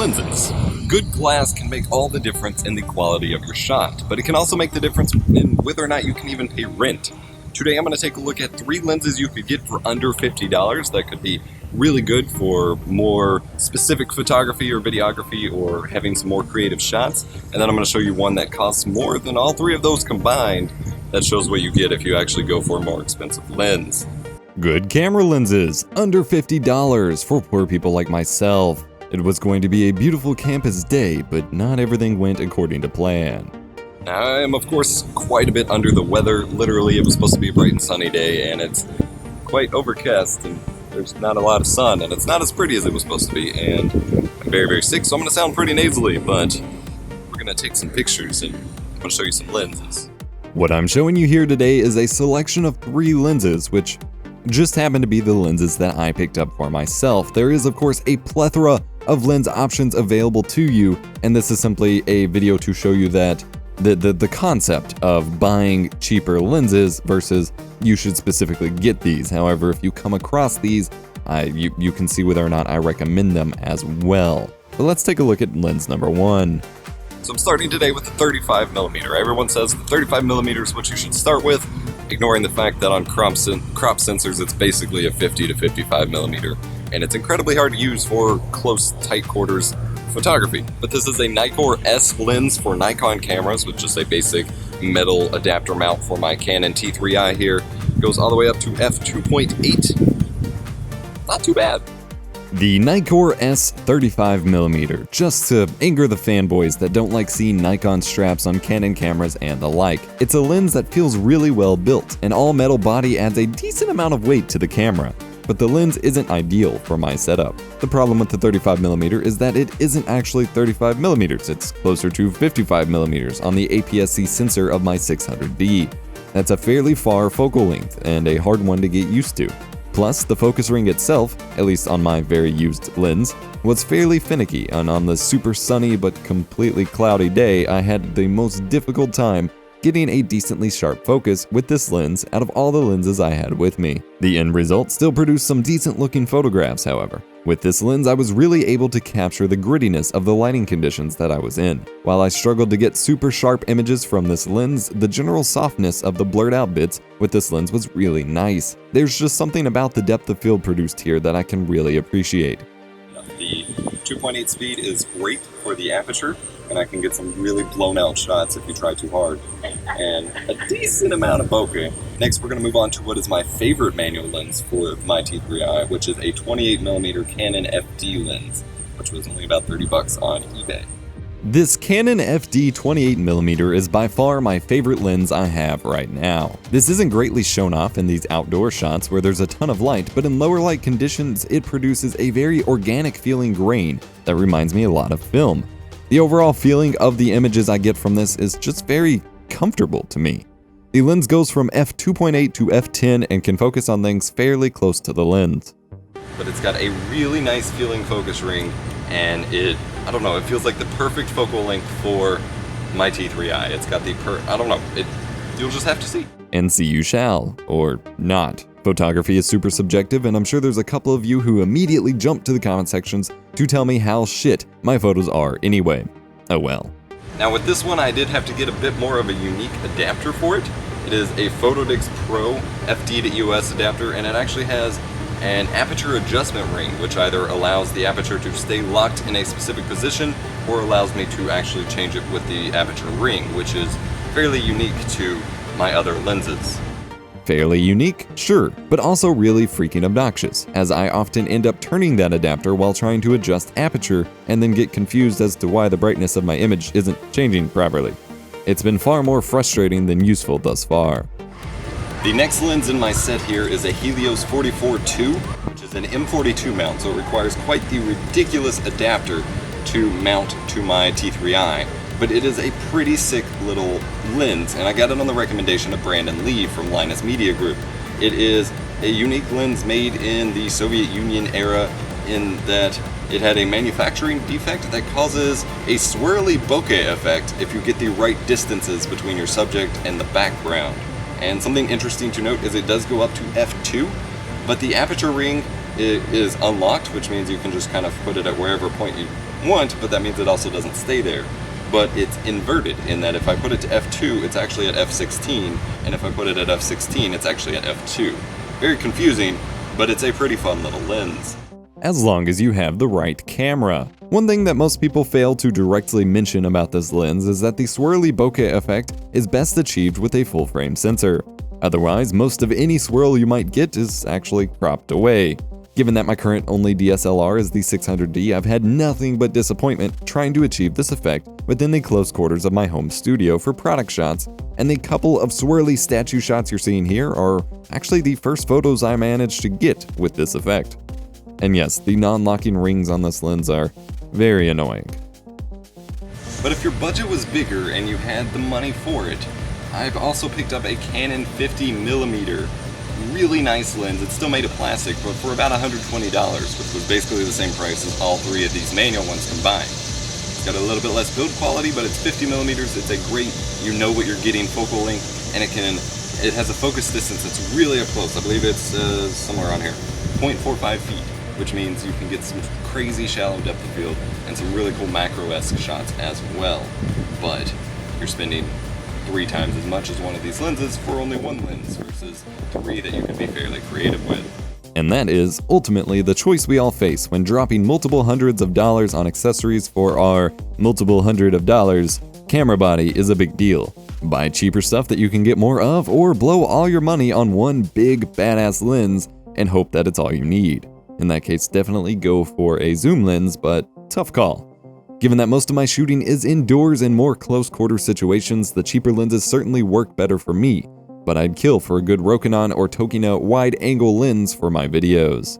lenses. Good glass can make all the difference in the quality of your shot, but it can also make the difference in whether or not you can even pay rent. Today I'm going to take a look at 3 lenses you could get for under $50 that could be really good for more specific photography or videography or having some more creative shots. And then I'm going to show you one that costs more than all 3 of those combined. That shows what you get if you actually go for a more expensive lens. Good camera lenses, under $50 for poor people like myself. It was going to be a beautiful campus day, but not everything went according to plan. I am, of course, quite a bit under the weather. Literally, it was supposed to be a bright and sunny day, and it's quite overcast, and there's not a lot of sun, and it's not as pretty as it was supposed to be, and I'm very, very sick, so I'm going to sound pretty nasally, but we're going to take some pictures, and I'm going to show you some lenses. What I'm showing you here today is a selection of 3 lenses, which just happen to be the lenses that I picked up for myself. There is, of course, a plethora of lens options available to you, and this is simply a video to show you that the concept of buying cheaper lenses versus you should specifically get these. However, if you come across these, you can see whether or not I recommend them as well. But let's take a look at lens number 1. So I'm starting today with the 35mm. Everyone says the 35mm is what you should start with, ignoring the fact that on crop sensors it's basically a 50 to 55mm, and it's incredibly hard to use for close, tight quarters photography. But this is a Nikkor-S lens for Nikon cameras with just a basic metal adapter mount for my Canon T3i here. It goes all the way up to f2.8. Not too bad. The Nikkor-S 35mm, just to anger the fanboys that don't like seeing Nikon straps on Canon cameras and the like. It's a lens that feels really well built. An all-metal body adds a decent amount of weight to the camera, but the lens isn't ideal for my setup. The problem with the 35mm is that it isn't actually 35mm, it's closer to 55mm on the APS-C sensor of my 600D. That's a fairly far focal length and a hard one to get used to. Plus, the focus ring itself, at least on my very used lens, was fairly finicky, and on the super sunny but completely cloudy day, I had the most difficult time getting a decently sharp focus with this lens out of all the lenses I had with me. The end result still produced some decent looking photographs, however. With this lens, I was really able to capture the grittiness of the lighting conditions that I was in. While I struggled to get super sharp images from this lens, the general softness of the blurred out bits with this lens was really nice. There's just something about the depth of field produced here that I can really appreciate. The 2.8 speed is great for the aperture, and I can get some really blown out shots if you try too hard, and a decent amount of bokeh. Next, we're going to move on to what is my favorite manual lens for my T3i, which is a 28mm Canon FD lens, which was only about $30 on eBay. This Canon FD 28mm is by far my favorite lens I have right now. This isn't greatly shown off in these outdoor shots where there's a ton of light, but in lower light conditions it produces a very organic feeling grain that reminds me a lot of film. The overall feeling of the images I get from this is just very comfortable to me. The lens goes from f2.8 to f10 and can focus on things fairly close to the lens. But it's got a really nice feeling focus ring, and it feels like the perfect focal length for my T3i. It's got the you'll just have to see. And see you shall, or not. Photography is super subjective, and I'm sure there's a couple of you who immediately jump to the comment sections to tell me how shit my photos are anyway. Oh well. Now with this one, I did have to get a bit more of a unique adapter for it. It is a Photodix Pro FD to EOS adapter, and it actually has an aperture adjustment ring, which either allows the aperture to stay locked in a specific position or allows me to actually change it with the aperture ring, which is fairly unique to my other lenses. Fairly unique, sure, but also really freaking obnoxious, as I often end up turning that adapter while trying to adjust aperture and then get confused as to why the brightness of my image isn't changing properly. It's been far more frustrating than useful thus far. The next lens in my set here is a Helios 44-2, which is an M42 mount, so it requires quite the ridiculous adapter to mount to my T3i. But it is a pretty sick little lens, and I got it on the recommendation of Brandon Lee from Linus Media Group. It is a unique lens made in the Soviet Union era in that it had a manufacturing defect that causes a swirly bokeh effect if you get the right distances between your subject and the background. And something interesting to note is it does go up to f2, but the aperture ring is unlocked, which means you can just kind of put it at wherever point you want, but that means it also doesn't stay there. But it's inverted in that if I put it to f2, it's actually at f16, and if I put it at f16, it's actually at f2. Very confusing, but it's a pretty fun little lens. As long as you have the right camera. One thing that most people fail to directly mention about this lens is that the swirly bokeh effect is best achieved with a full-frame sensor. Otherwise, most of any swirl you might get is actually cropped away. Given that my current only DSLR is the 600D, I've had nothing but disappointment trying to achieve this effect within the close quarters of my home studio for product shots, and the couple of swirly statue shots you're seeing here are actually the first photos I managed to get with this effect. And yes, the non-locking rings on this lens are very annoying. But if your budget was bigger and you had the money for it, I've also picked up a Canon 50mm. Really nice lens. It's still made of plastic, but for about $120, which was basically the same price as all three of these manual ones combined. It's got a little bit less build quality, but it's 50mm. It's a great, you know what you're getting focal length, and it has a focus distance that's really up close. I believe it's somewhere on here, 0.45 feet, which means you can get some crazy shallow depth of field and some really cool macro-esque shots as well. But you're spending 3 times as much as one of these lenses for only one lens versus 3 that you can be fairly creative with. And that is ultimately the choice we all face when dropping multiple hundreds of dollars on accessories for our multiple hundred of dollars. Camera body is a big deal. Buy cheaper stuff that you can get more of, or blow all your money on one big badass lens and hope that it's all you need. In that case, definitely go for a zoom lens, but tough call. Given that most of my shooting is indoors in more close-quarter situations, the cheaper lenses certainly work better for me, but I'd kill for a good Rokinon or Tokina wide-angle lens for my videos.